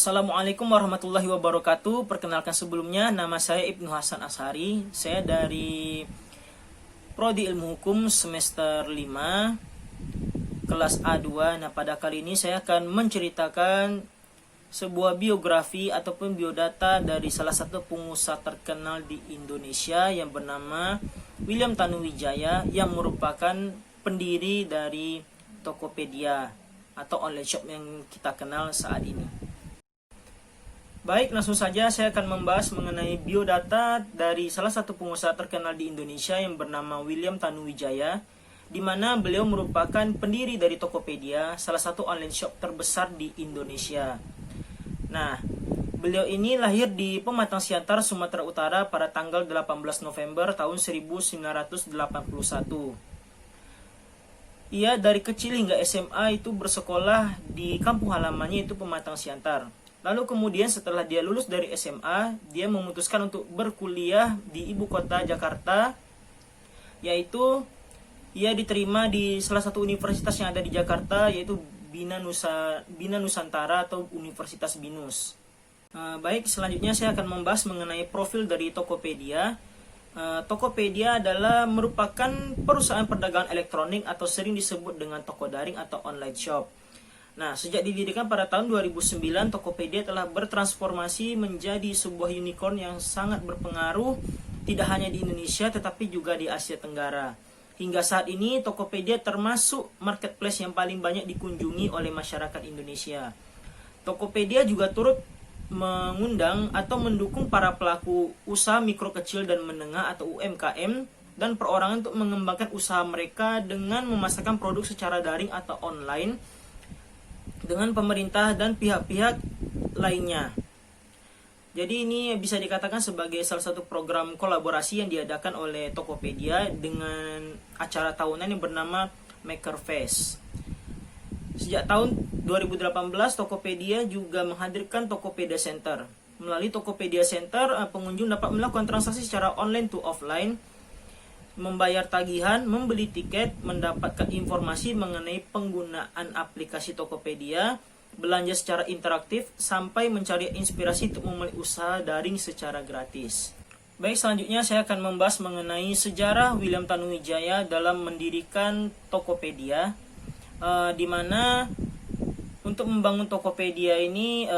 Assalamualaikum warahmatullahi wabarakatuh. Perkenalkan sebelumnya, nama saya Ibnu Hasan Ashari. Saya dari Prodi Ilmu Hukum semester 5, kelas A2. Nah, pada kali ini saya akan menceritakan sebuah biografi ataupun biodata dari salah satu pengusaha terkenal di Indonesia yang bernama William Tanuwijaya, yang merupakan pendiri dari Tokopedia atau online shop yang kita kenal saat ini. Baik, langsung saja saya akan membahas mengenai biodata dari salah satu pengusaha terkenal di Indonesia yang bernama William Tanuwijaya, di mana beliau merupakan pendiri dari Tokopedia, salah satu online shop terbesar di Indonesia. Nah, beliau ini lahir di Pematang Siantar, Sumatera Utara pada tanggal 18 November tahun 1981. Ia dari kecil hingga SMA itu bersekolah di kampung halamannya, itu Pematang Siantar. Lalu kemudian setelah dia lulus dari SMA, dia memutuskan untuk berkuliah di ibu kota Jakarta, yaitu ia diterima di salah satu universitas yang ada di Jakarta, yaitu Bina Nusantara atau Universitas BINUS. Baik, selanjutnya saya akan membahas mengenai profil dari Tokopedia. Tokopedia adalah merupakan perusahaan perdagangan elektronik atau sering disebut dengan toko daring atau online shop. Nah, sejak didirikan pada tahun 2009, Tokopedia telah bertransformasi menjadi sebuah unicorn yang sangat berpengaruh tidak hanya di Indonesia tetapi juga di Asia Tenggara. Hingga saat ini, Tokopedia termasuk marketplace yang paling banyak dikunjungi oleh masyarakat Indonesia. Tokopedia juga turut mengundang atau mendukung para pelaku usaha mikro kecil dan menengah atau UMKM dan perorangan untuk mengembangkan usaha mereka dengan memasarkan produk secara daring atau online dengan pemerintah dan pihak-pihak lainnya. Jadi ini bisa dikatakan sebagai salah satu program kolaborasi yang diadakan oleh Tokopedia dengan acara tahunan yang bernama Maker Fest. Sejak tahun 2018, Tokopedia juga menghadirkan Tokopedia Center. Melalui Tokopedia Center, pengunjung dapat melakukan transaksi secara online to offline, membayar tagihan, membeli tiket, mendapatkan informasi mengenai penggunaan aplikasi Tokopedia, belanja secara interaktif, sampai mencari inspirasi untuk memulai usaha daring secara gratis. Baik, selanjutnya saya akan membahas mengenai sejarah William Tanuwijaya dalam mendirikan Tokopedia, di mana untuk membangun Tokopedia ini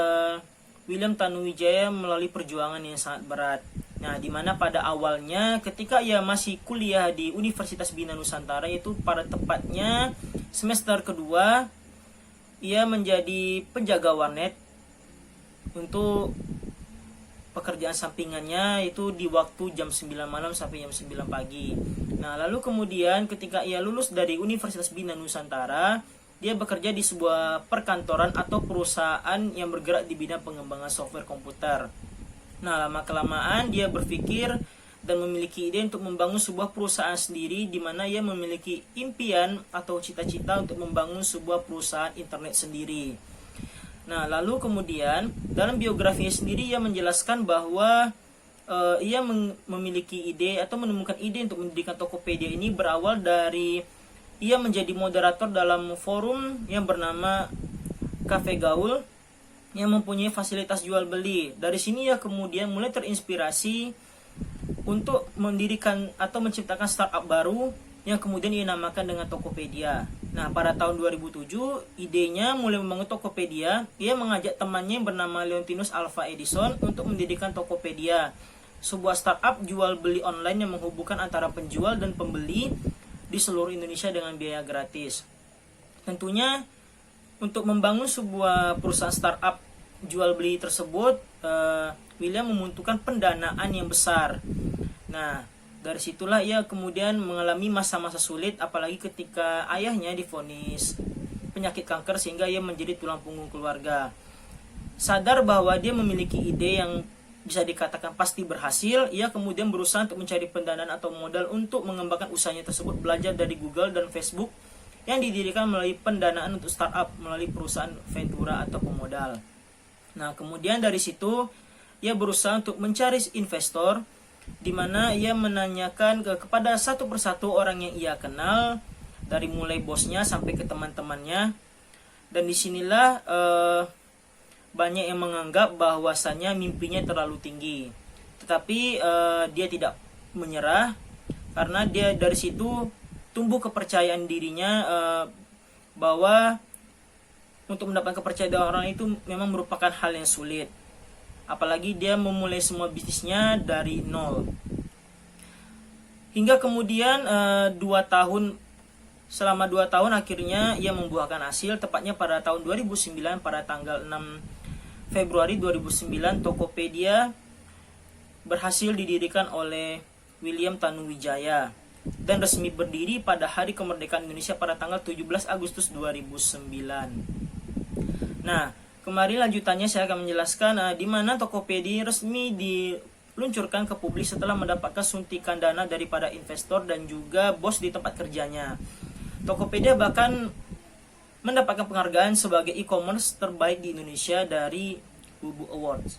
William Tanuwijaya melalui perjuangan yang sangat berat. Nah, di mana pada awalnya ketika ia masih kuliah di Universitas Bina Nusantara, yaitu pada tepatnya semester kedua, ia menjadi penjaga warnet untuk pekerjaan sampingannya, itu di waktu jam 9 malam sampai jam 9 pagi. Nah, lalu kemudian ketika ia lulus dari Universitas Bina Nusantara, dia bekerja di sebuah perkantoran atau perusahaan yang bergerak di bidang pengembangan software komputer. Nah, lama-kelamaan dia berpikir dan memiliki ide untuk membangun sebuah perusahaan sendiri, di mana ia memiliki impian atau cita-cita untuk membangun sebuah perusahaan internet sendiri. Nah, lalu kemudian dalam biografinya sendiri ia menjelaskan bahwa ia memiliki ide atau menemukan ide untuk mendirikan Tokopedia ini berawal dari ia menjadi moderator dalam forum yang bernama Cafe Gaul yang mempunyai fasilitas jual beli. Dari sini ia kemudian mulai terinspirasi untuk mendirikan atau menciptakan startup baru yang kemudian ia namakan dengan Tokopedia. Nah, pada tahun 2007, idenya mulai membangun Tokopedia. Ia mengajak temannya yang bernama Leontinus Alva Edison untuk mendirikan Tokopedia, sebuah startup jual beli online yang menghubungkan antara penjual dan pembeli di seluruh Indonesia dengan biaya gratis. Tentunya untuk membangun sebuah perusahaan startup jual beli tersebut, William membutuhkan pendanaan yang besar. Nah, dari situlah ia kemudian mengalami masa-masa sulit, apalagi ketika ayahnya divonis penyakit kanker sehingga ia menjadi tulang punggung keluarga. Sadar bahwa dia memiliki ide yang bisa dikatakan pasti berhasil, ia kemudian berusaha untuk mencari pendanaan atau modal untuk mengembangkan usahanya tersebut, belajar dari Google dan Facebook yang didirikan melalui pendanaan untuk startup melalui perusahaan Ventura atau pemodal. Nah, kemudian dari situ ia berusaha untuk mencari investor, di mana ia menanyakan kepada satu persatu orang yang ia kenal, dari mulai bosnya sampai ke teman-temannya. Dan disinilah banyak yang menganggap bahwasannya mimpinya terlalu tinggi. Tetapi dia tidak menyerah, karena dia dari situ tumbuh kepercayaan dirinya bahwa untuk mendapatkan kepercayaan orang itu memang merupakan hal yang sulit. Apalagi dia memulai semua bisnisnya dari nol. Hingga kemudian selama 2 tahun akhirnya ia membuahkan hasil, tepatnya pada tahun 2009 pada tanggal 6 Februari 2009 Tokopedia berhasil didirikan oleh William Tanuwijaya dan resmi berdiri pada hari kemerdekaan Indonesia pada tanggal 17 Agustus 2009. Nah, kemarin lanjutannya saya akan menjelaskan di mana Tokopedia resmi diluncurkan ke publik setelah mendapatkan suntikan dana daripada investor dan juga bos di tempat kerjanya. Tokopedia bahkan mendapatkan penghargaan sebagai e-commerce terbaik di Indonesia dari Bubu Awards.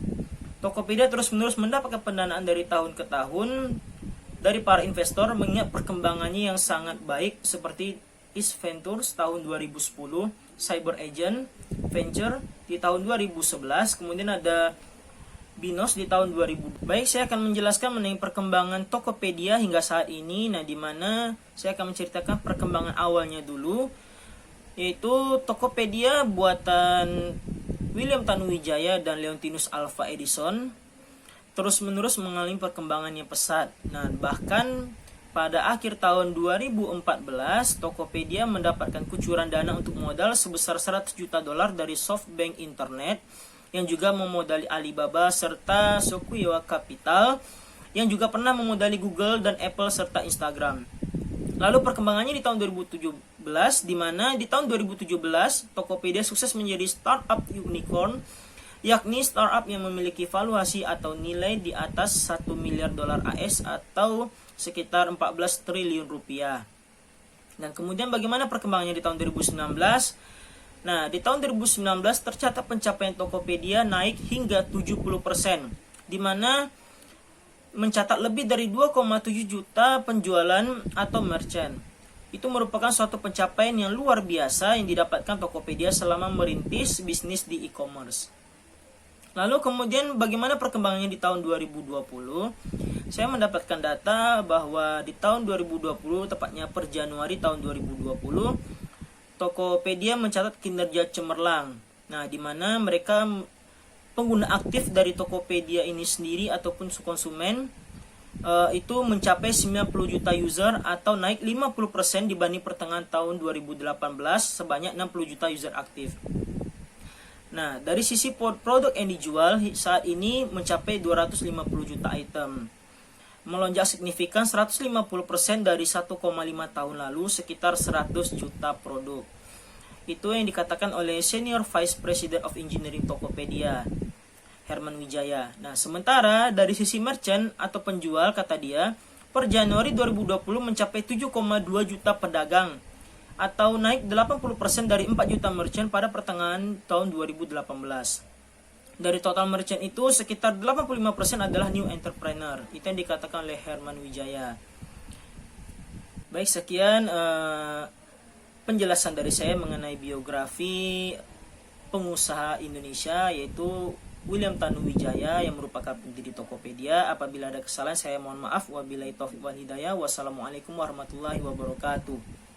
Tokopedia terus-menerus mendapatkan pendanaan dari tahun ke tahun dari para investor mengingat perkembangannya yang sangat baik, seperti East Ventures tahun 2010, Cyber Agent Venture di tahun 2011, kemudian ada Binos di tahun 2000. Baik, saya akan menjelaskan mengenai perkembangan Tokopedia hingga saat ini. Nah, di mana saya akan menceritakan perkembangan awalnya dulu, yaitu Tokopedia buatan William Tanuwijaya dan Leontinus Alva Edison terus-menerus mengalami perkembangan yang pesat. Nah, bahkan pada akhir tahun 2014, Tokopedia mendapatkan kucuran dana untuk modal sebesar $100 juta dari SoftBank Internet, yang juga memodali Alibaba serta Sequoia Capital, yang juga pernah memodali Google dan Apple serta Instagram. Lalu perkembangannya di tahun 2017, di mana di tahun 2017 Tokopedia sukses menjadi startup unicorn, yakni startup yang memiliki valuasi atau nilai di atas $1 miliar AS atau sekitar 14 triliun rupiah. Dan kemudian bagaimana perkembangannya di tahun 2019? Nah, di tahun 2019 tercatat pencapaian Tokopedia naik hingga 70%, di mana mencatat lebih dari 2,7 juta penjualan atau merchant. Itu merupakan suatu pencapaian yang luar biasa yang didapatkan Tokopedia selama merintis bisnis di e-commerce. Lalu kemudian bagaimana perkembangannya di tahun 2020? Saya mendapatkan data bahwa di tahun 2020, tepatnya per Januari tahun 2020, Tokopedia mencatat kinerja cemerlang. Nah, di mana mereka pengguna aktif dari Tokopedia ini sendiri ataupun konsumen itu mencapai 90 juta user atau naik 50% dibanding pertengahan tahun 2018 sebanyak 60 juta user aktif. Nah, dari sisi produk yang dijual saat ini mencapai 250 juta item, melonjak signifikan 150% dari 1,5 tahun lalu, sekitar 100 juta produk. Itu yang dikatakan oleh Senior Vice President of Engineering Tokopedia, Herman Wijaya. Nah, sementara dari sisi merchant atau penjual, kata dia, per Januari 2020 mencapai 7,2 juta pedagang atau naik 80% dari 4 juta merchant pada pertengahan tahun 2018. Dari total merchant itu sekitar 85% adalah new entrepreneur. Itu yang dikatakan oleh Herman Wijaya. Baik, sekian penjelasan dari saya mengenai biografi pengusaha Indonesia, yaitu William Tanuwijaya yang merupakan pendiri Tokopedia. Apabila ada kesalahan saya mohon maaf. Wabillahi taufiq wal hidayah. Wassalamualaikum warahmatullahi wabarakatuh.